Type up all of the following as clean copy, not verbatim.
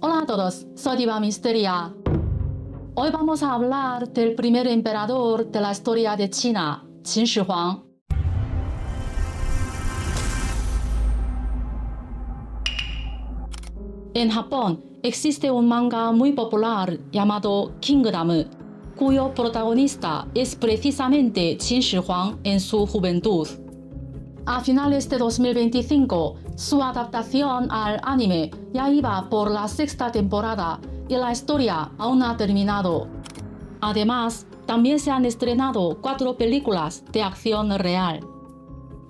Hola a todos, soy Diva Misteria. Hoy vamos a hablar del primer emperador de la historia de China, Qin Shi Huang. En Japón existe un manga muy popular llamado Kingdom, cuyo protagonista es precisamente Qin Shi Huang en su juventud. A finales de 2025, su adaptación al anime ya iba por la sexta temporada y la historia aún no ha terminado. Además, también se han estrenado 4 películas de acción real.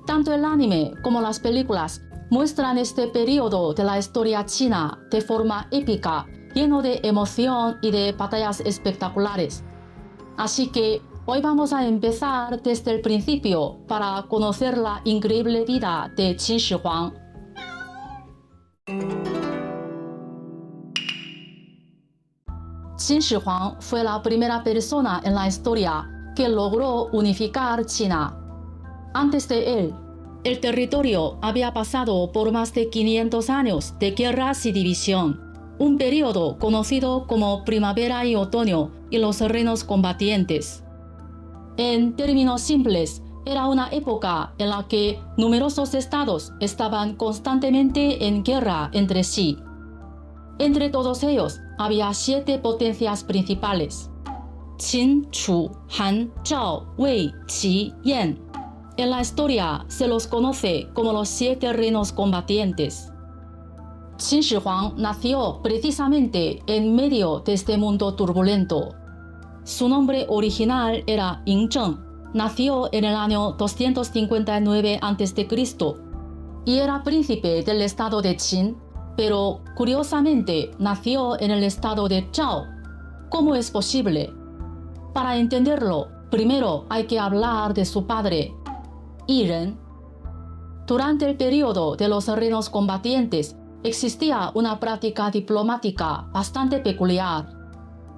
Tanto el anime como las películas muestran este periodo de la historia china de forma épica, lleno de emoción y de batallas espectaculares. Así que hoy vamos a empezar desde el principio para conocer la increíble vida de Qin Shi Huang. Qin Shi Huang fue la primera persona en la historia que logró unificar China. Antes de él, el territorio había pasado por más de 500 años de guerras y división, un periodo conocido como primavera y otoño y los reinos combatientes. En términos simples, era una época en la que numerosos estados estaban constantemente en guerra entre sí. Entre todos ellos había 7 potencias principales: Qin, Chu, Han, Zhao, Wei, Qi, Yan. En la historia se los conoce como los 7 reinos combatientes. Qin Shi Huang nació precisamente en medio de este mundo turbulento. Su nombre original era Yin Zheng. Nació en el año 259 a.C. y era príncipe del estado de Qin, pero curiosamente nació en el estado de Zhao. ¿Cómo es posible? Para entenderlo, primero hay que hablar de su padre, Yi Ren. Durante el periodo de los reinos combatientes existía una práctica diplomática bastante peculiar.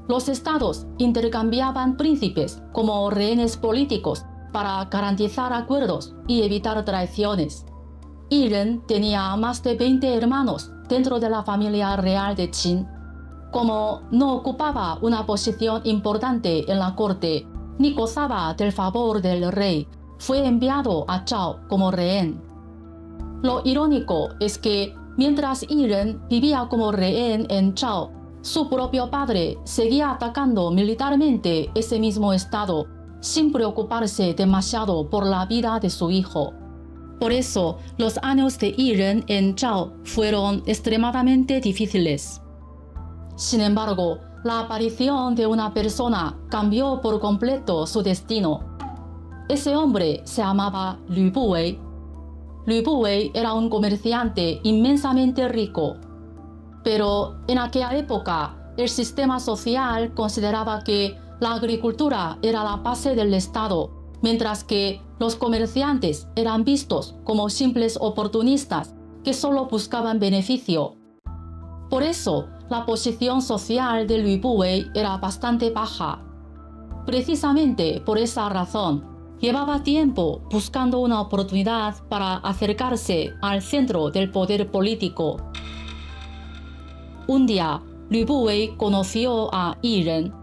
Los estados intercambiaban príncipes como rehenes políticos para garantizar acuerdos y evitar traiciones. Yi Ren tenía más de 20 hermanos dentro de la familia real de Qin. Como no ocupaba una posición importante en la corte ni gozaba del favor del rey, fue enviado a Zhao como rehén. Lo irónico es que mientras Yi Ren vivía como rehén en Zhao, su propio padre seguía atacando militarmente ese mismo estado, sin preocuparse demasiado por la vida de su hijo. Por eso, los años de Yi Ren en Zhao fueron extremadamente difíciles. Sin embargo, la aparición de una persona cambió por completo su destino. Ese hombre se llamaba Lü Buwei. Lü Buwei era un comerciante inmensamente rico. Pero en aquella época, el sistema social consideraba que la agricultura era la base del Estado, mientras que los comerciantes eran vistos como simples oportunistas que solo buscaban beneficio. Por eso, la posición social de Lü Buwei era bastante baja. Precisamente por esa razón, llevaba tiempo buscando una oportunidad para acercarse al centro del poder político. Un día, Lü Buwei conoció a Yi Ren.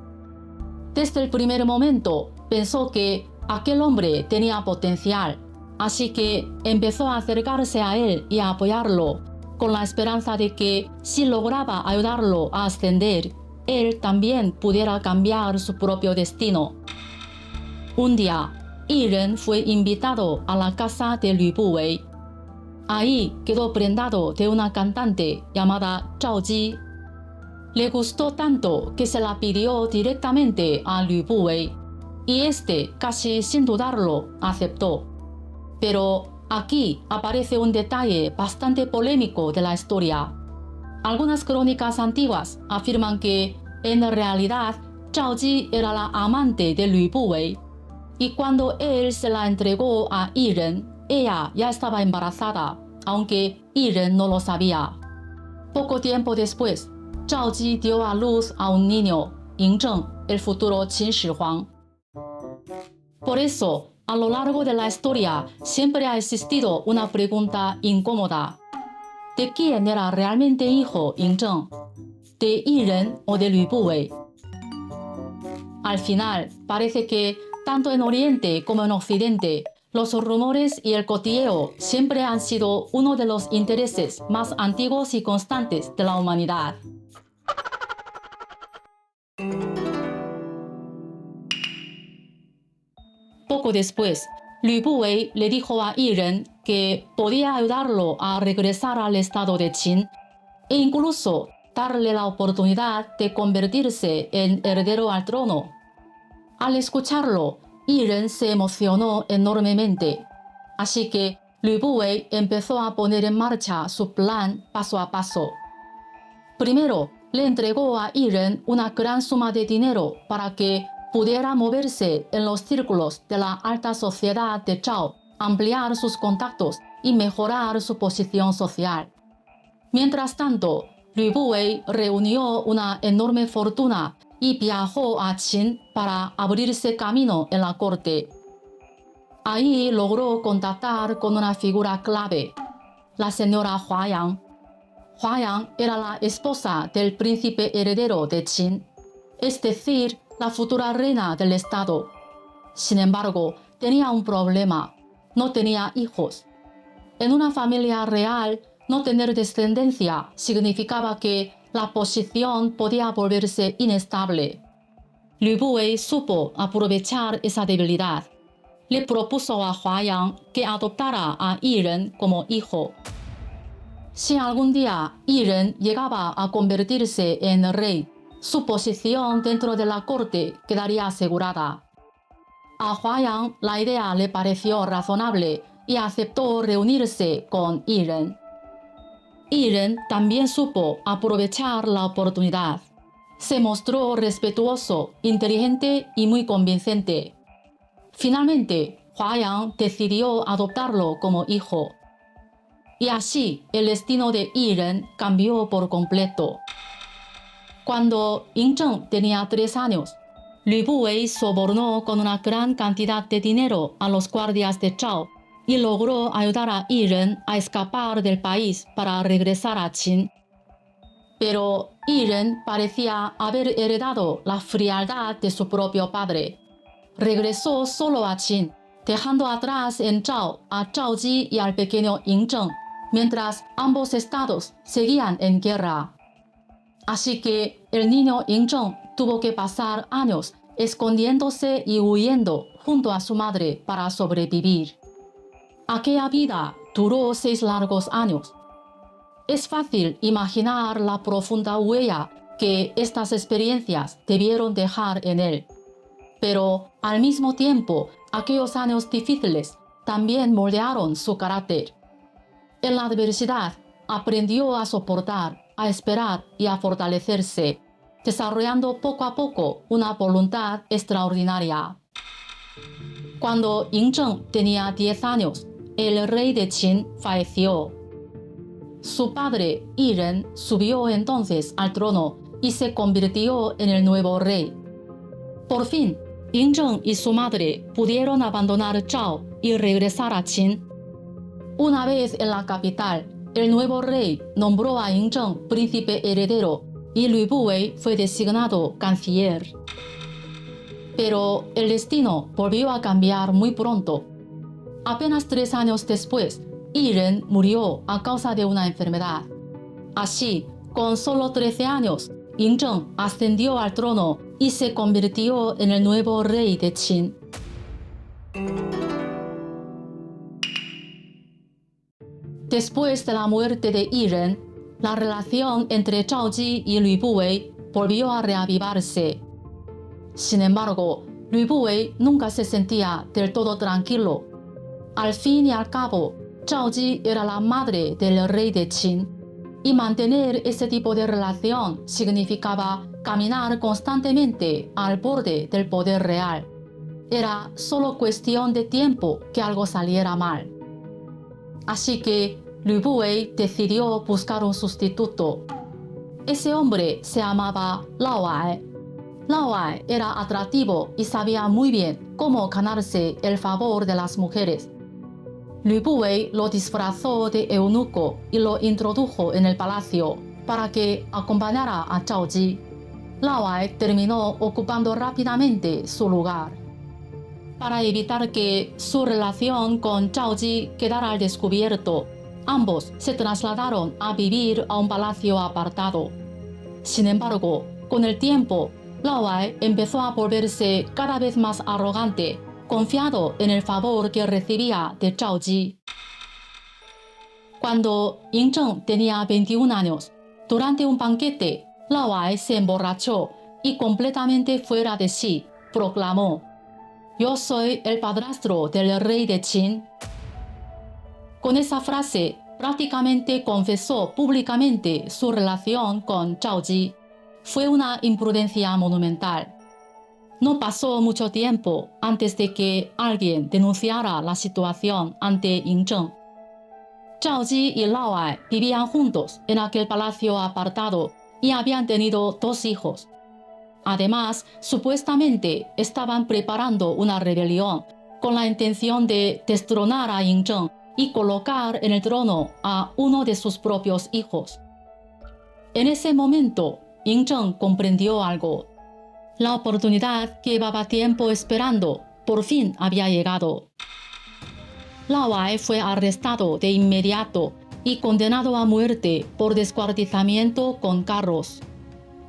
Desde el primer momento pensó que aquel hombre tenía potencial, así que empezó a acercarse a él y a apoyarlo, con la esperanza de que si lograba ayudarlo a ascender, él también pudiera cambiar su propio destino. Un día, Yi Ren fue invitado a la casa de Lü Buwei. Ahí quedó prendado de una cantante llamada Zhao Ji. Le gustó tanto que se la pidió directamente a Lü Buwei, y este, casi sin dudarlo, aceptó. Pero aquí aparece un detalle bastante polémico de la historia. Algunas crónicas antiguas afirman que, en realidad, Zhao Ji era la amante de Lü Buwei, y cuando él se la entregó a Yi Ren, ella ya estaba embarazada, aunque Yi Ren no lo sabía. Poco tiempo después, Zhao Ji dio a luz a un niño, Yin Zheng, el futuro Qin Shi Huang. Por eso, a lo largo de la historia siempre ha existido una pregunta incómoda. de quién era realmente hijo Ying Zheng, de Yi Ren o de Lü Buwei. Al final, parece que tanto en Oriente como en Occidente, los rumores y el cotilleo siempre han sido uno de los intereses más antiguos y constantes de la humanidad. Poco después, Lü Buwei le dijo a Yi Ren que podía ayudarlo a regresar al estado de Qin e incluso darle la oportunidad de convertirse en heredero al trono. Al escucharlo, Yi Ren se emocionó enormemente, así que Lü Buwei empezó a poner en marcha su plan paso a paso. Primero, le entregó a Yi Ren una gran suma de dinero para que pudiera moverse en los círculos de la alta sociedad de Zhao, ampliar sus contactos y mejorar su posición social. Mientras tanto, Lü Buwei reunió una enorme fortuna y viajó a Qin para abrirse camino en la corte. Ahí logró contactar con una figura clave, la señora Huayang. Huayang era la esposa del príncipe heredero de Qin, es decir, la futura reina del estado. Sin embargo, tenía un problema: no tenía hijos. En una familia real, no tener descendencia significaba que la posición podía volverse inestable. Lü Buwei supo aprovechar esa debilidad. Le propuso a Huayang que adoptara a Yi Ren como hijo. Si algún día Yi Ren llegaba a convertirse en rey, su posición dentro de la corte quedaría asegurada. A Huayang la idea le pareció razonable y aceptó reunirse con Yi Ren. Yi Ren también supo aprovechar la oportunidad. Se mostró respetuoso, inteligente y muy convincente. Finalmente, Huayang decidió adoptarlo como hijo. Y así, el destino de Yi Ren cambió por completo. Cuando Ying Zheng tenía 3 años, Lü Buwei sobornó con una gran cantidad de dinero a los guardias de Zhao y logró ayudar a Yi Ren a escapar del país para regresar a Qin. Pero Yi Ren parecía haber heredado la frialdad de su propio padre. Regresó solo a Qin, dejando atrás en Zhao a Zhao Ji y al pequeño Ying Zheng, mientras ambos estados seguían en guerra. Así que el niño Ying Zheng tuvo que pasar años escondiéndose y huyendo junto a su madre para sobrevivir. Aquella vida duró 6 largos años. Es fácil imaginar la profunda huella que estas experiencias debieron dejar en él. Pero al mismo tiempo, aquellos años difíciles también moldearon su carácter. En la adversidad, aprendió a soportar, a esperar y a fortalecerse, desarrollando poco a poco una voluntad extraordinaria. Cuando Ying Zheng tenía 10 años, el rey de Qin falleció. Su padre, Yi Ren, subió entonces al trono y se convirtió en el nuevo rey. Por fin, Ying Zheng y su madre pudieron abandonar Zhao y regresar a Qin. Una vez en la capital, el nuevo rey nombró a Ying Zheng príncipe heredero y Lü Buwei fue designado canciller. Pero el destino volvió a cambiar muy pronto. Apenas 3 años después, Yi Ren murió a causa de una enfermedad. Así, con solo 13 años, Ying Zheng ascendió al trono y se convirtió en el nuevo rey de Qin. Después de la muerte de Yi Ren, la relación entre Zhao Ji y Lü Buwei volvió a reavivarse. Sin embargo, Lü Buwei nunca se sentía del todo tranquilo. Al fin y al cabo, Zhao Ji era la madre del rey de Qin, y mantener ese tipo de relación significaba caminar constantemente al borde del poder real. Era solo cuestión de tiempo que algo saliera mal. Así que Lü Buwei decidió buscar un sustituto. Ese hombre se llamaba Lao Ai. Lao Ai era atractivo y sabía muy bien cómo ganarse el favor de las mujeres. Lü Buwei lo disfrazó de eunuco y lo introdujo en el palacio para que acompañara a Zhao Ji. Lao Ai terminó ocupando rápidamente su lugar. Para evitar que su relación con Zhao Ji quedara al descubierto, ambos se trasladaron a vivir a un palacio apartado. Sin embargo, con el tiempo, Lao Ai empezó a volverse cada vez más arrogante, confiado en el favor que recibía de Zhao Ji. Cuando Ying Zheng tenía 21 años, durante un banquete, Lao Ai se emborrachó y completamente fuera de sí, proclamó: «Yo soy el padrastro del rey de Qin». Con esa frase, prácticamente confesó públicamente su relación con Zhao Ji. Fue una imprudencia monumental. No pasó mucho tiempo antes de que alguien denunciara la situación ante Ying Zheng. Zhao Ji y Lao Ai vivían juntos en aquel palacio apartado y habían tenido 2 hijos. Además, supuestamente estaban preparando una rebelión con la intención de destronar a Ying Zheng y colocar en el trono a uno de sus propios hijos. En ese momento, Ying Zheng comprendió algo. La oportunidad que llevaba tiempo esperando por fin había llegado. Lao Ai fue arrestado de inmediato y condenado a muerte por descuartizamiento con carros.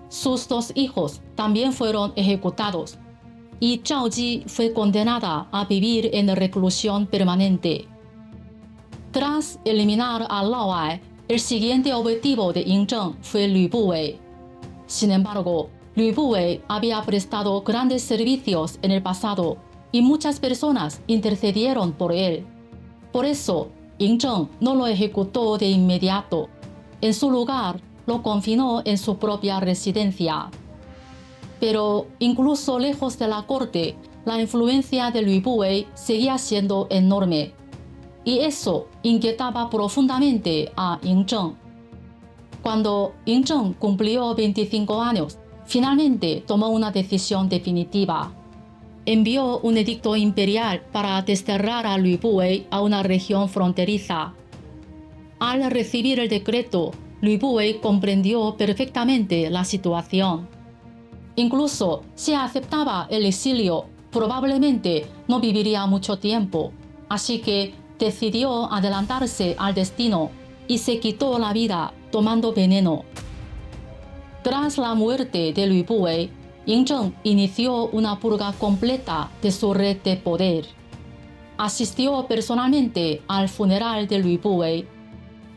Sus 2 hijos también fueron ejecutados y Zhao Ji fue condenada a vivir en reclusión permanente. Tras eliminar a Lao Ai, el siguiente objetivo de Ying Zheng fue Lü Buwei. Sin embargo, Lü Buwei había prestado grandes servicios en el pasado y muchas personas intercedieron por él. Por eso, Ying Zheng no lo ejecutó de inmediato. En su lugar, lo confinó en su propia residencia. Pero incluso lejos de la corte, la influencia de Lü Buwei seguía siendo enorme. Y eso inquietaba profundamente a Ying Zheng. Cuando Ying Zheng cumplió 25 años, finalmente tomó una decisión definitiva. Envió un edicto imperial para desterrar a Lü Buwei a una región fronteriza. Al recibir el decreto, Lü Buwei comprendió perfectamente la situación. Incluso si aceptaba el exilio, probablemente no viviría mucho tiempo, así que decidió adelantarse al destino y se quitó la vida tomando veneno. Tras la muerte de Lü Buwei, Ying Zheng inició una purga completa de su red de poder. Asistió personalmente al funeral de Lü Buwei.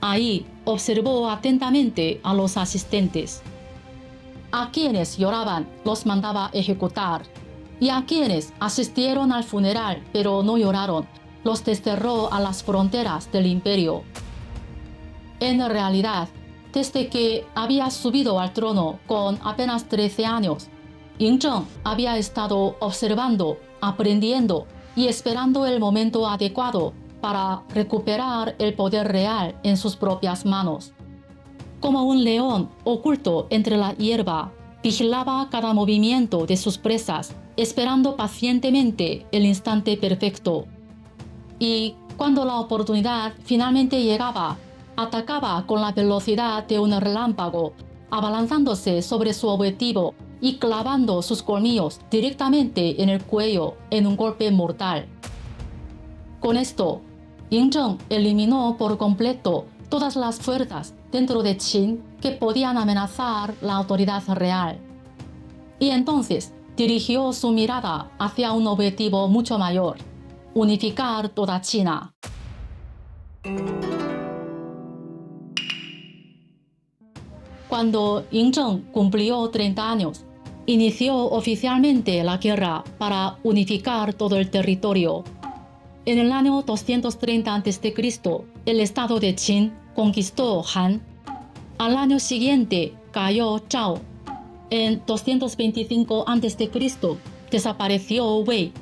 Ahí observó atentamente a los asistentes. A quienes lloraban los mandaba ejecutar, y a quienes asistieron al funeral pero no lloraron, los desterró a las fronteras del imperio. En realidad, desde que había subido al trono con apenas 13 años, Ying Zheng había estado observando, aprendiendo y esperando el momento adecuado para recuperar el poder real en sus propias manos. Como un león oculto entre la hierba, vigilaba cada movimiento de sus presas, esperando pacientemente el instante perfecto. Y cuando la oportunidad finalmente llegaba, atacaba con la velocidad de un relámpago, abalanzándose sobre su objetivo y clavando sus colmillos directamente en el cuello en un golpe mortal. Con esto, Ying Zheng eliminó por completo todas las fuerzas dentro de Qin que podían amenazar la autoridad real. Y entonces dirigió su mirada hacia un objetivo mucho mayor: unificar toda China. Cuando Ying Zheng cumplió 30 años, inició oficialmente la guerra para unificar todo el territorio. En el año 230 a.C., el estado de Qin conquistó Han. Al año siguiente cayó Zhao. En 225 a.C. desapareció Wei.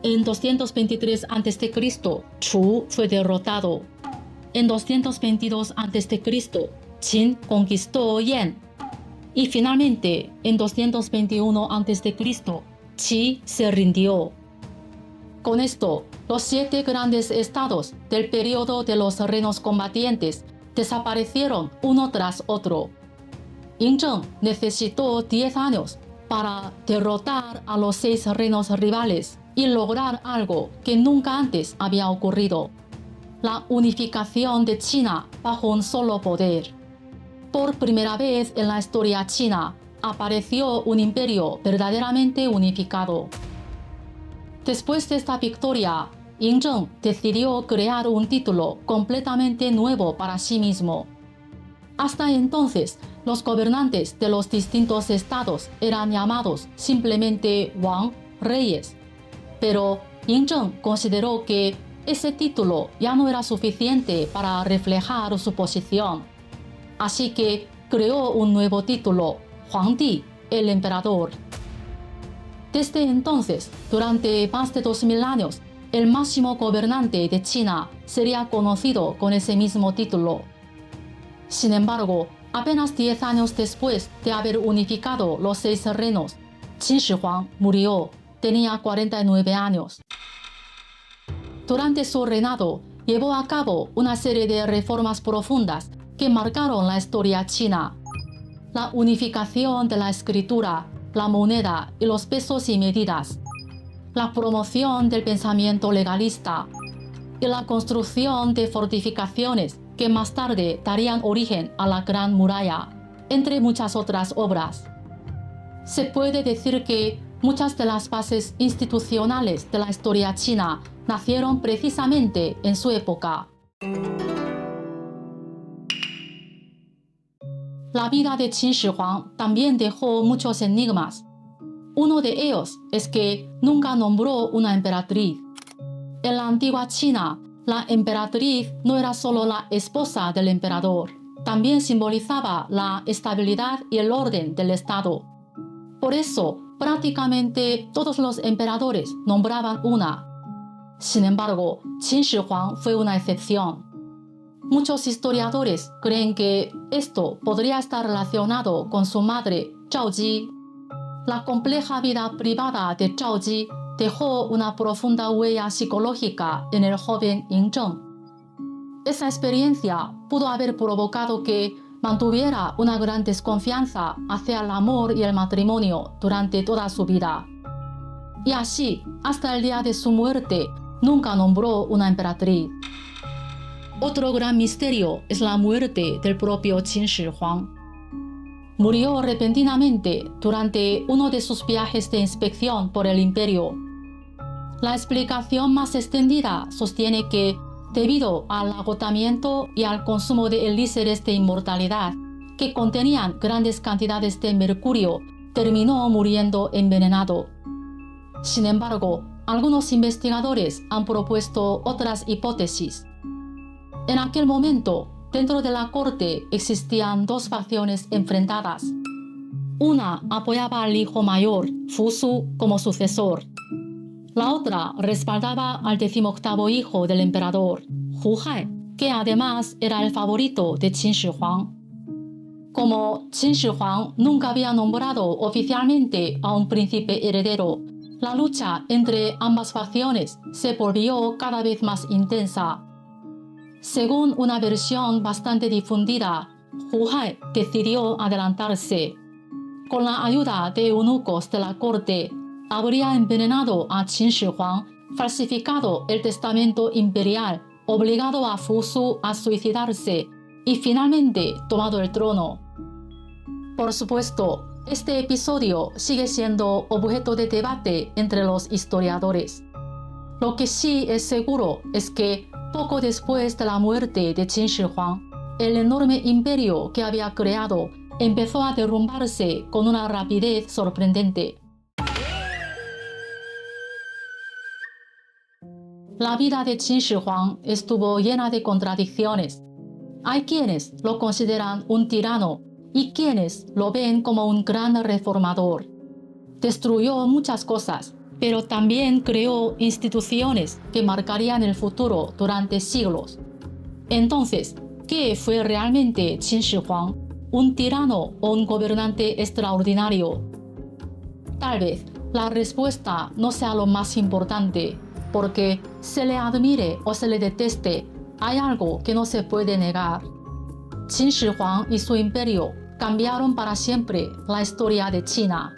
En 223 a.C., Chu fue derrotado. En 222 a.C., Qin conquistó Yan. Y finalmente, en 221 a.C., Qi se rindió. Con esto, Los 7 grandes estados del periodo de los reinos combatientes desaparecieron uno tras otro. Yingzheng necesitó 10 años para derrotar a los 6 reinos rivales y lograr algo que nunca antes había ocurrido: la unificación de China bajo un solo poder. Por primera vez en la historia china apareció un imperio verdaderamente unificado. Después de esta victoria, Yingzheng decidió crear un título completamente nuevo para sí mismo. Hasta entonces, los gobernantes de los distintos estados eran llamados simplemente Wang, reyes. Pero Yingzheng consideró que ese título ya no era suficiente para reflejar su posición. Así que creó un nuevo título, Huangdi, el emperador. Desde entonces, durante más de 2000 años, el máximo gobernante de China sería conocido con ese mismo título. Sin embargo, apenas 10 años después de haber unificado los 6 reinos, Qin Shi Huang murió. Tenía 49 años. Durante su reinado, llevó a cabo una serie de reformas profundas que marcaron la historia china. La unificación de la escritura, la moneda y los pesos y medidas, la promoción del pensamiento legalista y la construcción de fortificaciones que más tarde darían origen a la Gran Muralla, entre muchas otras obras. Se puede decir que muchas de las bases institucionales de la historia china nacieron precisamente en su época. La vida de Qin Shi Huang también dejó muchos enigmas. Uno de ellos es que nunca nombró una emperatriz. En la antigua China, la emperatriz no era solo la esposa del emperador, también simbolizaba la estabilidad y el orden del Estado. Por eso, prácticamente todos los emperadores nombraban una. Sin embargo, Qin Shi Huang fue una excepción. Muchos historiadores creen que esto podría estar relacionado con su madre, Zhao Ji. La compleja vida privada de Zhao Ji dejó una profunda huella psicológica en el joven Yingzheng. Esa experiencia pudo haber provocado que mantuviera una gran desconfianza hacia el amor y el matrimonio durante toda su vida. Y así, hasta el día de su muerte, nunca nombró una emperatriz. Otro gran misterio es la muerte del propio Qin Shi Huang. Murió repentinamente durante uno de sus viajes de inspección por el imperio. La explicación más extendida sostiene que, debido al agotamiento y al consumo de elixires de inmortalidad que contenían grandes cantidades de mercurio, terminó muriendo envenenado. Sin embargo, algunos investigadores han propuesto otras hipótesis. En aquel momento, dentro de la corte existían 2 facciones enfrentadas. Una apoyaba al hijo mayor, Fusu, como sucesor. La otra respaldaba al 18º hijo del emperador, Huhai, que además era el favorito de Qin Shi Huang. Como Qin Shi Huang nunca había nombrado oficialmente a un príncipe heredero, la lucha entre ambas facciones se volvió cada vez más intensa. Según una versión bastante difundida, Huhai decidió adelantarse. Con la ayuda de eunucos de la corte, habría envenenado a Qin Shi Huang, falsificado el testamento imperial, obligado a Fusu a suicidarse y finalmente tomado el trono. Por supuesto, este episodio sigue siendo objeto de debate entre los historiadores. Lo que sí es seguro es que poco después de la muerte de Qin Shi Huang, el enorme imperio que había creado empezó a derrumbarse con una rapidez sorprendente. La vida de Qin Shi Huang estuvo llena de contradicciones. Hay quienes lo consideran un tirano y quienes lo ven como un gran reformador. Destruyó muchas cosas, pero también creó instituciones que marcarían el futuro durante siglos. Entonces, ¿qué fue realmente Qin Shi Huang? ¿Un tirano o un gobernante extraordinario? Tal vez la respuesta no sea lo más importante. porque se le admire o se le deteste, hay algo que no se puede negar. Qin Shi Huang y su imperio cambiaron para siempre la historia de China.